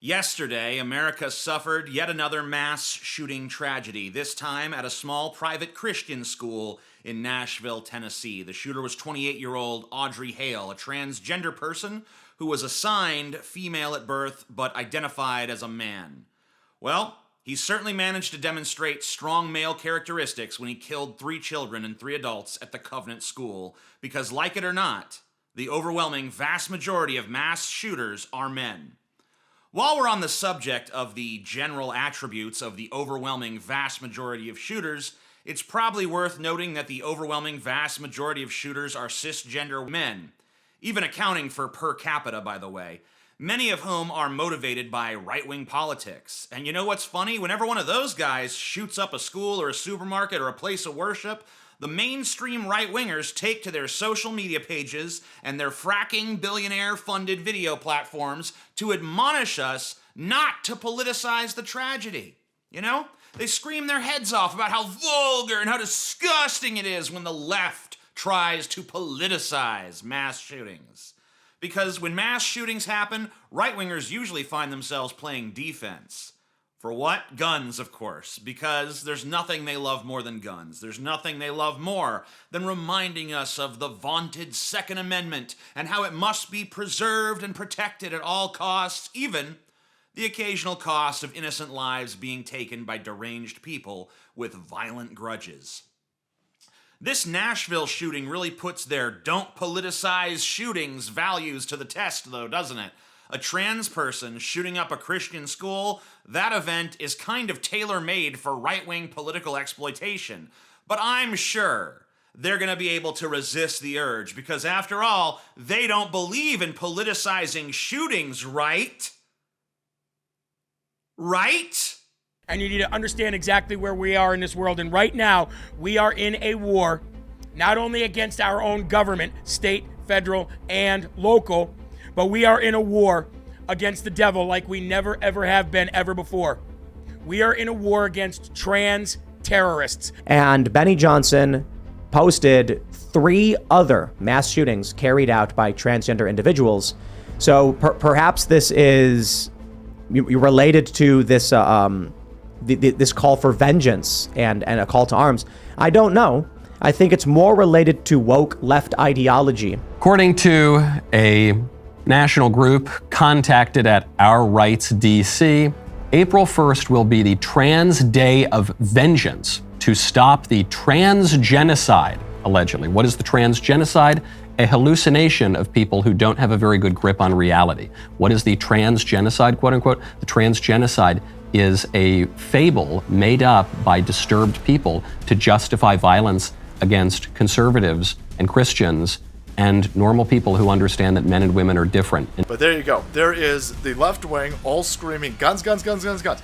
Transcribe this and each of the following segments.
Yesterday, America suffered yet another mass shooting tragedy, this time at a small private Christian school in Nashville, Tennessee. The shooter was 28-year-old Audrey Hale, a transgender person who was assigned female at birth but identified as a man. Well, he certainly managed to demonstrate strong male characteristics when he killed 3 children and 3 adults at the Covenant School, because like it or not, the overwhelming vast majority of mass shooters are men. While we're on the subject of the general attributes of the overwhelming vast majority of shooters, it's probably worth noting that the overwhelming vast majority of shooters are cisgender men, even accounting for per capita, by the way, many of whom are motivated by right-wing politics. And you know what's funny? Whenever one of those guys shoots up a school or a supermarket or a place of worship, the mainstream right-wingers take to their social media pages and their fracking billionaire-funded video platforms to admonish us not to politicize the tragedy. You know? They scream their heads off about how vulgar and how disgusting it is when the left tries to politicize mass shootings. Because when mass shootings happen, right-wingers usually find themselves playing defense. For what? Guns, of course, because there's nothing they love more than guns. There's nothing they love more than reminding us of the vaunted Second Amendment and how it must be preserved and protected at all costs, even the occasional cost of innocent lives being taken by deranged people with violent grudges. This Nashville shooting really puts their don't politicize shootings values to the test, though, doesn't it? A trans person shooting up a Christian school, that event is kind of tailor-made for right-wing political exploitation. But I'm sure they're going to be able to resist the urge, because after all, they don't believe in politicizing shootings, right? Right? And you need to understand exactly where we are in this world. And right now, we are in a war, not only against our own government, state, federal, and local, but we are in a war against the devil like we never, ever have been ever before. We are in a war against trans terrorists. And Benny Johnson posted 3 other mass shootings carried out by transgender individuals. So perhaps this is related to this this call for vengeance and a call to arms. I don't know. I think it's more related to woke left ideology. According to a national group contacted at Our Rights DC, April 1st will be the Trans Day of Vengeance to stop the trans genocide, allegedly. What is the trans genocide? A hallucination of people who don't have a very good grip on reality. What is the trans genocide, quote unquote? The trans genocide is a fable made up by disturbed people to justify violence against conservatives and Christians and normal people who understand that men and women are different. But there you go. There is the left wing all screaming, guns, guns, guns, guns, guns.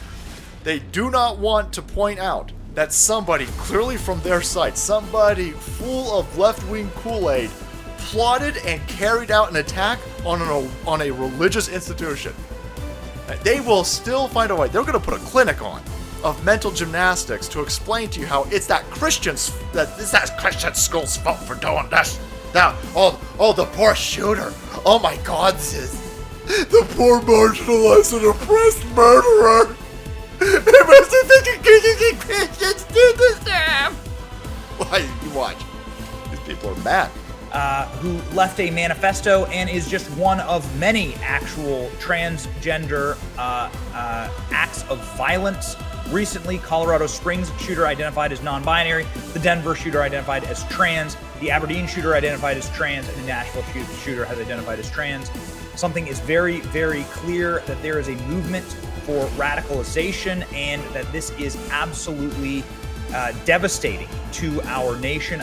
They do not want to point out that somebody, clearly from their side, somebody full of left-wing Kool-Aid, plotted and carried out an attack on a religious institution. They will still find a way. They're going to put a clinic on of mental gymnastics to explain to you how it's that Christian school's fault for doing this. Now, the poor shooter. Oh my God, the poor marginalized and oppressed murderer. It must have thinking Christians did this to him. Why, you watch. These people are mad. Who left a manifesto and is just one of many actual transgender acts of violence. Recently, Colorado Springs shooter identified as non-binary, the Denver shooter identified as trans, the Aberdeen shooter identified as trans, and the Nashville shooter has identified as trans. Something is very, very clear that there is a movement for radicalization and that this is absolutely devastating to our nation.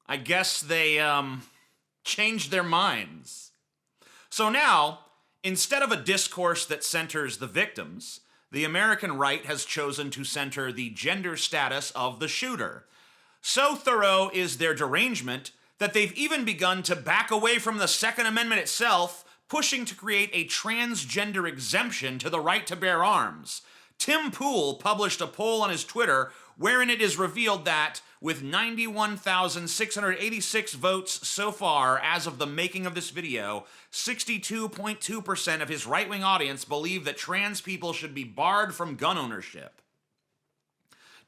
I guess they, changed their minds. So now, instead of a discourse that centers the victims, the American right has chosen to center the gender status of the shooter. So thorough is their derangement that they've even begun to back away from the Second Amendment itself, pushing to create a transgender exemption to the right to bear arms. Tim Pool published a poll on his Twitter wherein it is revealed that, with 91,686 votes so far as of the making of this video, 62.2% of his right-wing audience believe that trans people should be barred from gun ownership.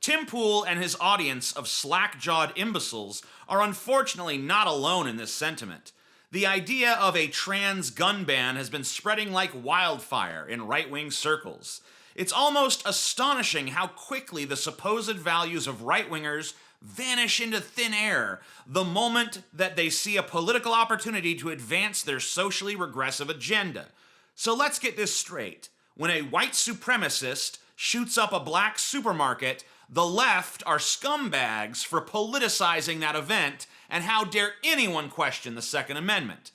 Tim Pool and his audience of slack-jawed imbeciles are unfortunately not alone in this sentiment. The idea of a trans gun ban has been spreading like wildfire in right-wing circles. It's almost astonishing how quickly the supposed values of right-wingers vanish into thin air the moment that they see a political opportunity to advance their socially regressive agenda. So let's get this straight. When a white supremacist shoots up a black supermarket, the left are scumbags for politicizing that event, and how dare anyone question the Second Amendment.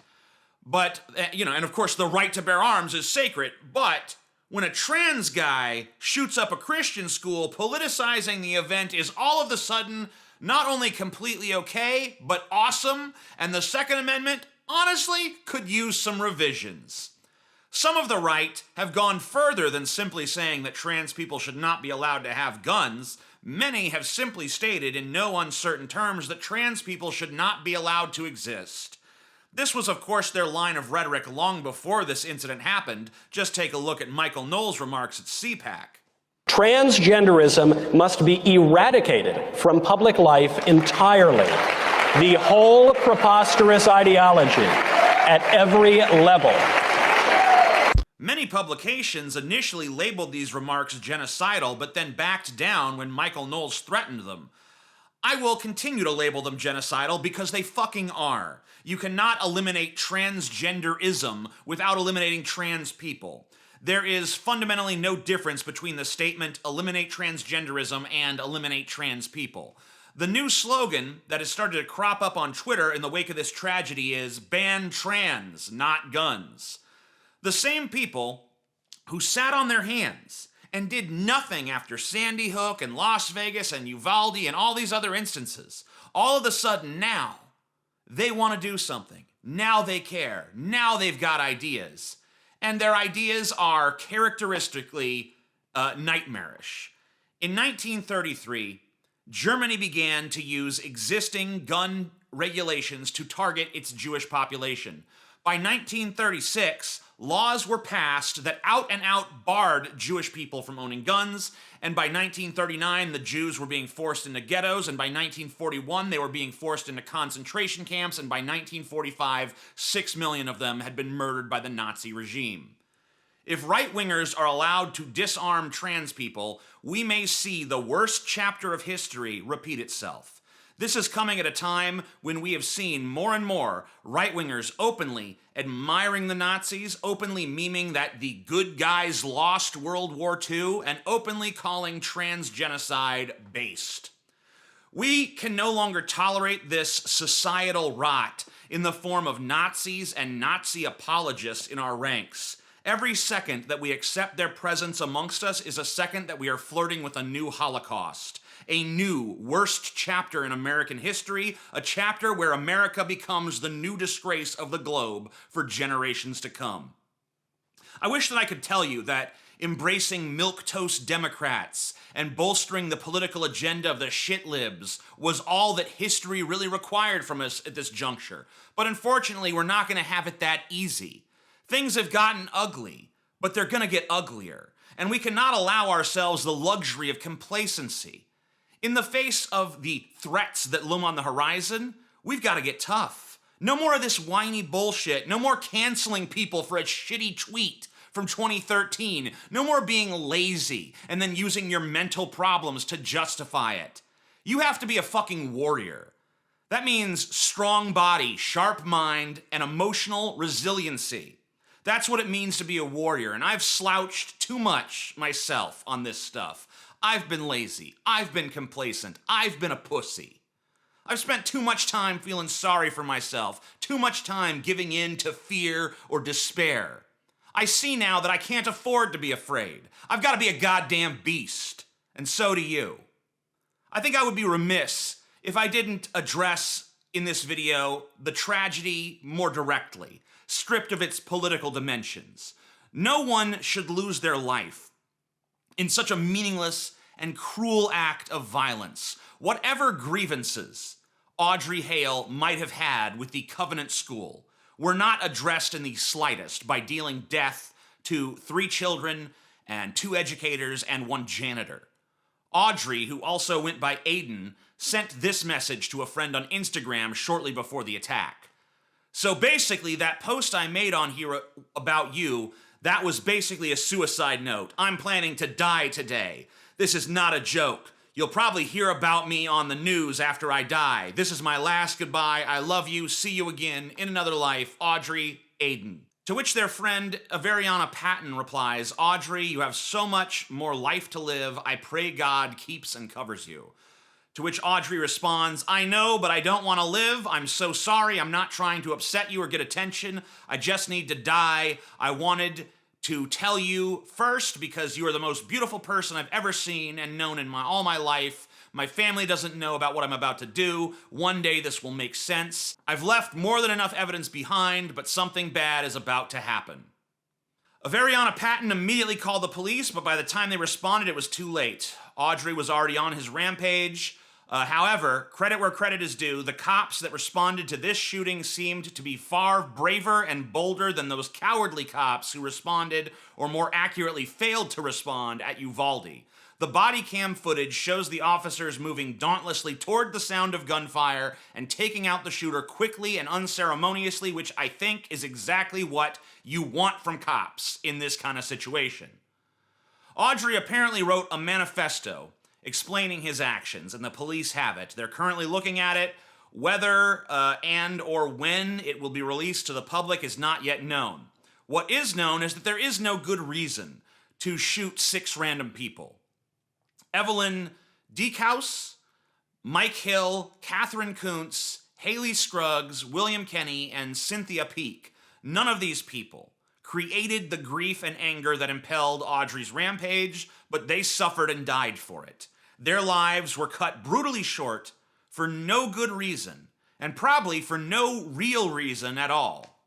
But, and of course the right to bear arms is sacred, but when a trans guy shoots up a Christian school, politicizing the event is all of a sudden not only completely okay, but awesome, and the Second Amendment, honestly, could use some revisions. Some of the right have gone further than simply saying that trans people should not be allowed to have guns. Many have simply stated in no uncertain terms that trans people should not be allowed to exist. This was, of course, their line of rhetoric long before this incident happened. Just take a look at Michael Knowles' remarks at CPAC. Transgenderism must be eradicated from public life entirely. The whole preposterous ideology at every level. Many publications initially labeled these remarks genocidal, but then backed down when Michael Knowles threatened them. I will continue to label them genocidal because they fucking are. You cannot eliminate transgenderism without eliminating trans people. There is fundamentally no difference between the statement eliminate transgenderism and eliminate trans people. The new slogan that has started to crop up on Twitter in the wake of this tragedy is ban trans, not guns. The same people who sat on their hands and did nothing after Sandy Hook and Las Vegas and Uvalde and all these other instances, all of a sudden now, they want to do something. Now they care. Now they've got ideas. And their ideas are characteristically nightmarish. In 1933, Germany began to use existing gun regulations to target its Jewish population. By 1936, laws were passed that out and out barred Jewish people from owning guns, and by 1939 the Jews were being forced into ghettos, and by 1941 they were being forced into concentration camps, and by 1945 6 million of them had been murdered by the Nazi regime. If right-wingers are allowed to disarm trans people, we may see the worst chapter of history repeat itself. This is coming at a time when we have seen more and more right-wingers openly admiring the Nazis, openly memeing that the good guys lost World War II, and openly calling trans genocide based. We can no longer tolerate this societal rot in the form of Nazis and Nazi apologists in our ranks. Every second that we accept their presence amongst us is a second that we are flirting with a new Holocaust. A new, worst chapter in American history, a chapter where America becomes the new disgrace of the globe for generations to come. I wish that I could tell you that embracing milquetoast Democrats and bolstering the political agenda of the shit libs was all that history really required from us at this juncture. But unfortunately, we're not going to have it that easy. Things have gotten ugly, but they're going to get uglier. And we cannot allow ourselves the luxury of complacency. In the face of the threats that loom on the horizon, we've got to get tough. No more of this whiny bullshit. No more canceling people for a shitty tweet from 2013. No more being lazy and then using your mental problems to justify it. You have to be a fucking warrior. That means strong body, sharp mind, and emotional resiliency. That's what it means to be a warrior, and I've slouched too much myself on this stuff. I've been lazy. I've been complacent. I've been a pussy. I've spent too much time feeling sorry for myself, too much time giving in to fear or despair. I see now that I can't afford to be afraid. I've got to be a goddamn beast, and so do you. I think I would be remiss if I didn't address in this video the tragedy more directly, stripped of its political dimensions. No one should lose their life in such a meaningless and cruel act of violence, whatever grievances Audrey Hale might have had with the Covenant School, were not addressed in the slightest by dealing death to 3 children and 2 educators and 1 janitor. Audrey, who also went by Aiden, sent this message to a friend on Instagram shortly before the attack. So basically, that post I made on here about you, that was basically a suicide note. I'm planning to die today. This is not a joke. You'll probably hear about me on the news after I die. This is my last goodbye. I love you. See you again in another life. Audrey, Aiden. To which their friend, Averiana Patton, replies, Audrey, you have so much more life to live. I pray God keeps and covers you. To which Audrey responds, I know, but I don't want to live. I'm so sorry. I'm not trying to upset you or get attention. I just need to die. I wanted to tell you first because you are the most beautiful person I've ever seen and known in all my life. My family doesn't know about what I'm about to do. One day this will make sense. I've left more than enough evidence behind, but something bad is about to happen. Averiana Patton immediately called the police, but by the time they responded, it was too late. Audrey was already on his rampage. However, credit where credit is due, the cops that responded to this shooting seemed to be far braver and bolder than those cowardly cops who responded, or more accurately failed to respond, at Uvalde. The body cam footage shows the officers moving dauntlessly toward the sound of gunfire and taking out the shooter quickly and unceremoniously, which I think is exactly what you want from cops in this kind of situation. Audrey apparently wrote a manifesto explaining his actions, and the police have it. They're currently looking at it. Whether and or when it will be released to the public is not yet known. What is known is that there is no good reason to shoot 6 random people. Evelyn Deekhouse, Mike Hill, Catherine Kuntz, Haley Scruggs, William Kenny, and Cynthia Peake. None of these people created the grief and anger that impelled Audrey's rampage, but they suffered and died for it. Their lives were cut brutally short for no good reason, and probably for no real reason at all.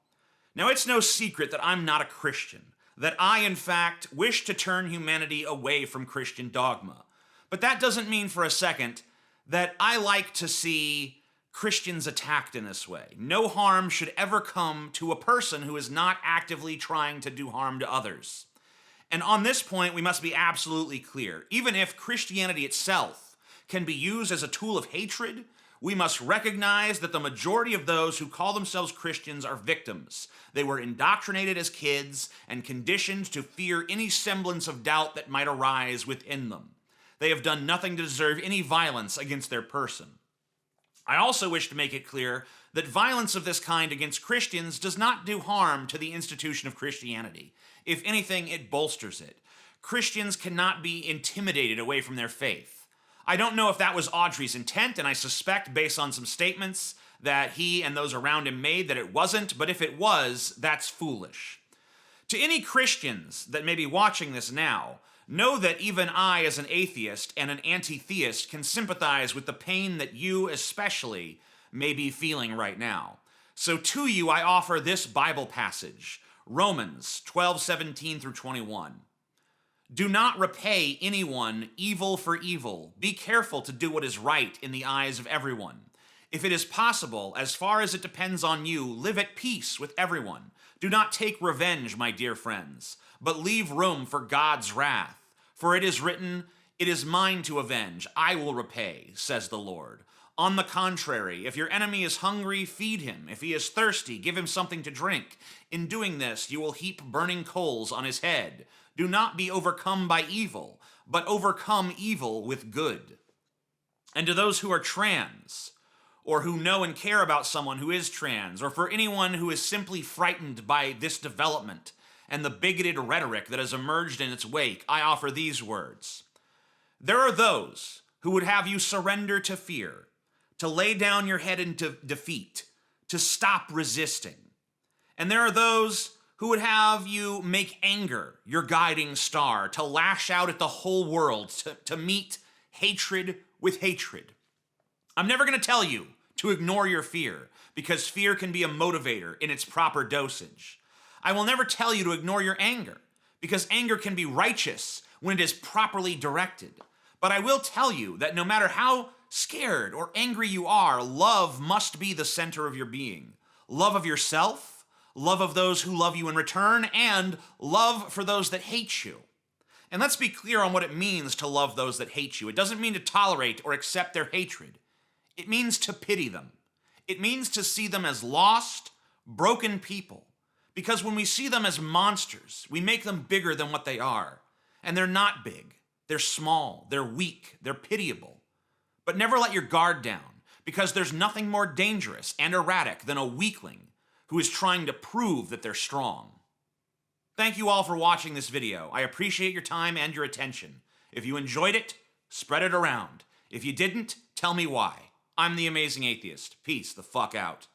Now, it's no secret that I'm not a Christian, that I, in fact, wish to turn humanity away from Christian dogma. But that doesn't mean for a second that I like to see Christians attacked in this way. No harm should ever come to a person who is not actively trying to do harm to others. And on this point, we must be absolutely clear. Even if Christianity itself can be used as a tool of hatred, we must recognize that the majority of those who call themselves Christians are victims. They were indoctrinated as kids and conditioned to fear any semblance of doubt that might arise within them. They have done nothing to deserve any violence against their person. I also wish to make it clear that violence of this kind against Christians does not do harm to the institution of Christianity. If anything, it bolsters it. Christians cannot be intimidated away from their faith. I don't know if that was Audrey's intent, and I suspect, based on some statements that he and those around him made, that it wasn't, but if it was, that's foolish. To any Christians that may be watching this now, know that even I, as an atheist and an anti-theist, can sympathize with the pain that you especially may be feeling right now. So to you, I offer this Bible passage, Romans 12:17 through 21. Do not repay anyone evil for evil. Be careful to do what is right in the eyes of everyone. If it is possible, as far as it depends on you, live at peace with everyone. Do not take revenge, my dear friends, but leave room for God's wrath. For it is written, it is mine to avenge, I will repay, says the Lord. On the contrary, if your enemy is hungry, feed him. If he is thirsty, give him something to drink. In doing this, you will heap burning coals on his head. Do not be overcome by evil, but overcome evil with good. And to those who are trans, or who know and care about someone who is trans, or for anyone who is simply frightened by this development and the bigoted rhetoric that has emerged in its wake, I offer these words. There are those who would have you surrender to fear, to lay down your head into defeat, to stop resisting. And there are those who would have you make anger your guiding star, to lash out at the whole world, to meet hatred with hatred. I'm never going to tell you to ignore your fear, because fear can be a motivator in its proper dosage. I will never tell you to ignore your anger, because anger can be righteous when it is properly directed. But I will tell you that no matter how scared or angry you are, love must be the center of your being. Love of yourself, love of those who love you in return, and love for those that hate you. And let's be clear on what it means to love those that hate you. It doesn't mean to tolerate or accept their hatred. It means to pity them. It means to see them as lost, broken people. Because when we see them as monsters, we make them bigger than what they are. And they're not big. They're small. They're weak. They're pitiable. But never let your guard down, because there's nothing more dangerous and erratic than a weakling who is trying to prove that they're strong. Thank you all for watching this video. I appreciate your time and your attention. If you enjoyed it, spread it around. If you didn't, tell me why. I'm the Amazing Atheist. Peace the fuck out.